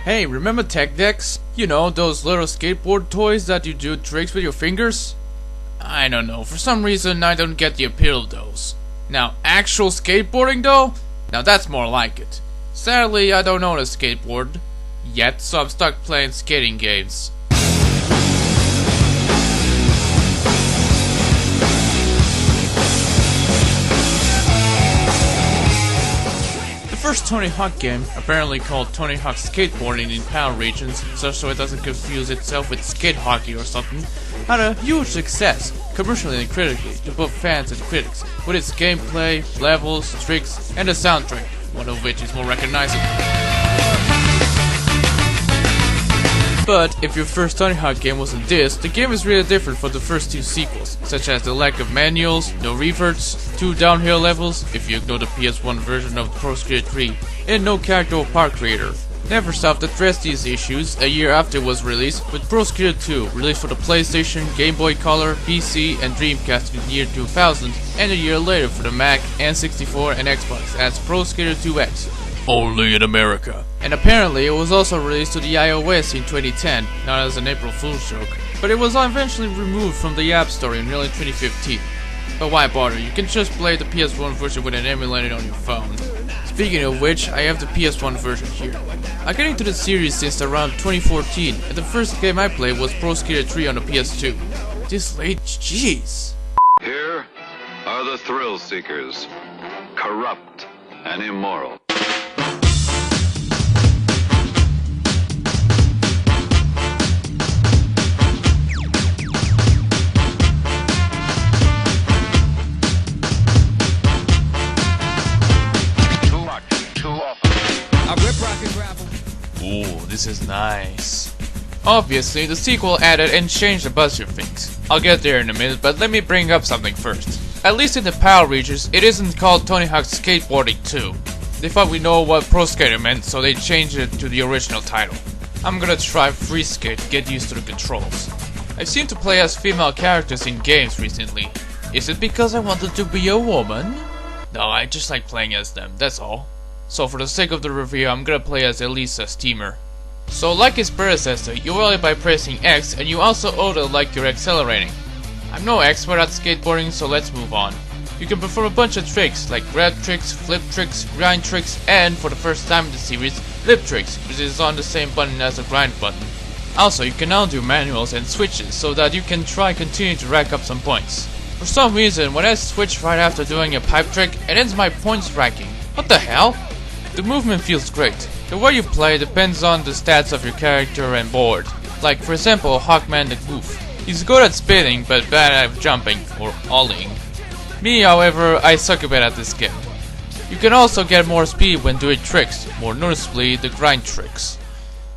Hey, remember tech decks? You know, those little skateboard toys that you do tricks with your fingers? I don't know, for some reason I don't get the appeal of those. Now, actual skateboarding though? Now that's more like it. Sadly, I don't own a skateboard yet, so I'm stuck playing skating games. The first Tony Hawk game, apparently called Tony Hawk Skateboarding in PAL regions, just so it doesn't confuse itself with skate hockey or something, had a huge success, commercially and critically, to both fans and critics, with its gameplay, levels, tricks, and a soundtrack, one of which is more recognizable. But if your first Tony Hawk game wasn't this, the game is really different from the first two sequels, such as the lack of manuals, no reverts, 2 downhill levels, if you ignore the PS1 version of Pro Skater 3, and no character or part creator. Neversoft addressed these issues a year after it was released, with Pro Skater 2 released for the PlayStation, Game Boy Color, PC, and Dreamcast in the year 2000, and a year later for the Mac, N64, and Xbox as Pro Skater 2X. Only in America. And apparently it was also released to the iOS in 2010, not as an April Fool's joke, but it was eventually removed from the App Store in early 2015. But why bother, you can just play the PS1 version with an emulator on your phone. Speaking of which, I have the PS1 version here. I got into the series since around 2014, and the first game I played was Pro Skater 3 on the PS2. This late, jeez. Here are the thrill seekers, corrupt and immoral. Ooh, this is nice. Obviously, the sequel added and changed a bunch of things. I'll get there in a minute, but let me bring up something first. At least in the PAL regions, it isn't called Tony Hawk Skateboarding 2. They thought we know what Pro Skater meant, so they changed it to the original title. I'm gonna try Free Skate to get used to the controls. I seem to play as female characters in games recently. Is it because I wanted to be a woman? No, I just like playing as them, that's all. So for the sake of the review, I'm gonna play as Elisa Steamer. So like his predecessor, you roll by pressing X, and you also auto like you're accelerating. I'm no expert at skateboarding, so let's move on. You can perform a bunch of tricks, like grab tricks, flip tricks, grind tricks, and for the first time in the series, lip tricks, which is on the same button as the grind button. Also, you can now do manuals and switches, so that you can continue to rack up some points. For some reason, when I switch right after doing a pipe trick, it ends my points racking. What the hell? The movement feels great. The way you play depends on the stats of your character and board. Like for example, Hawkman the Goof. He's good at spinning but bad at jumping or olling. Me, however, I suck a bit at this game. You can also get more speed when doing tricks, more noticeably the grind tricks.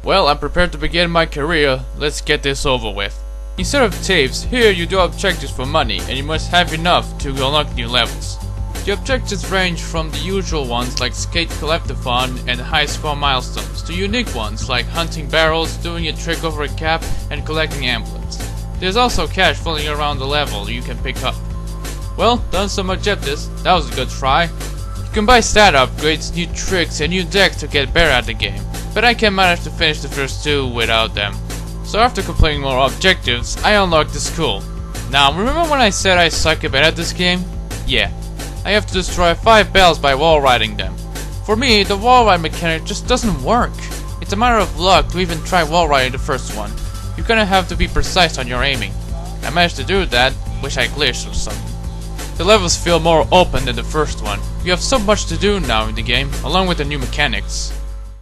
Well, I'm prepared to begin my career, let's get this over with. Instead of tapes, here you do objectives for money and you must have enough to unlock new levels. The objectives range from the usual ones like Skate Collectathon and high score milestones to unique ones like hunting barrels, doing a trick over a cap, and collecting emblems. There's also cash floating around the level you can pick up. Well, done some objectives, that was a good try. You can buy stat upgrades, new tricks, and new decks to get better at the game, but I can manage to finish the first 2 without them. So after completing more objectives, I unlocked the school. Now, remember when I said I suck a bit at this game? Yeah. I have to destroy 5 bells by wall riding them. For me, the wall ride mechanic just doesn't work. It's a matter of luck to even try wall riding the first one. You're gonna have to be precise on your aiming. I managed to do that, wish I glitched or something. The levels feel more open than the first one. You have so much to do now in the game, along with the new mechanics.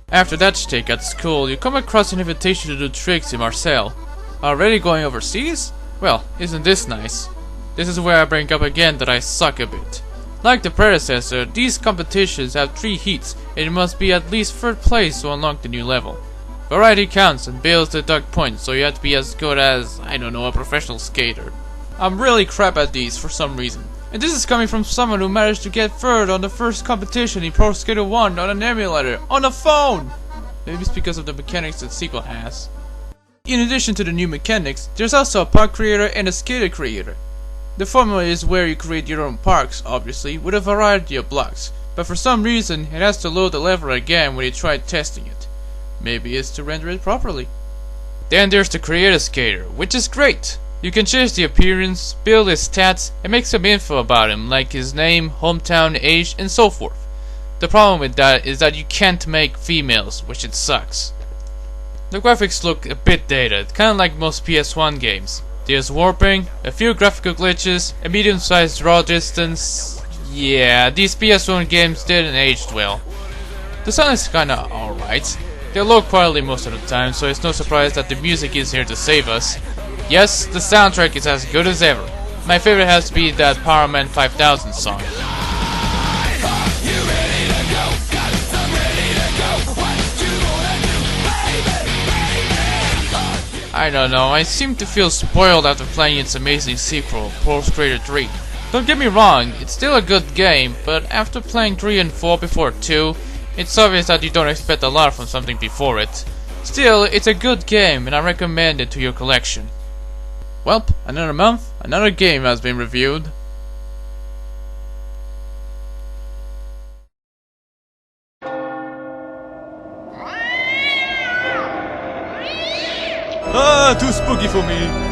After that stick at school, you come across an invitation to do tricks in Marseille. Already going overseas? Well, isn't this nice? This is where I bring up again that I suck a bit. Like the predecessor, these competitions have 3 heats, and it must be at least 3rd place to unlock the new level. Variety counts and bills deduct points, so you have to be as good as, I don't know, a professional skater. I'm really crap at these for some reason, and this is coming from someone who managed to get 3rd on the first competition in Pro Skater 1 on an emulator, on a phone! Maybe it's because of the mechanics that sequel has. In addition to the new mechanics, there's also a park creator and a skater creator. The formula is where you create your own parks, obviously, with a variety of blocks, but for some reason it has to load the level again when you try testing it. Maybe it's to render it properly. Then there's the Creator Skater, which is great. You can change the appearance, build his stats, and make some info about him, like his name, hometown, age, and so forth. The problem with that is that you can't make females, which it sucks. The graphics look a bit dated, kinda like most PS1 games. There's warping, a few graphical glitches, a medium-sized draw distance. Yeah, these PS1 games didn't age well. The sound is kinda alright. They're low quality most of the time, so it's no surprise that the music is here to save us. Yes, the soundtrack is as good as ever. My favorite has to be that Power Man 5000 song. I don't know, I seem to feel spoiled after playing its amazing sequel, Pulse Creator 3. Don't get me wrong, it's still a good game, but after playing 3 and 4 before 2, it's obvious that you don't expect a lot from something before it. Still, it's a good game and I recommend it to your collection. Welp, another month, another game has been reviewed. Ah, too spooky for me.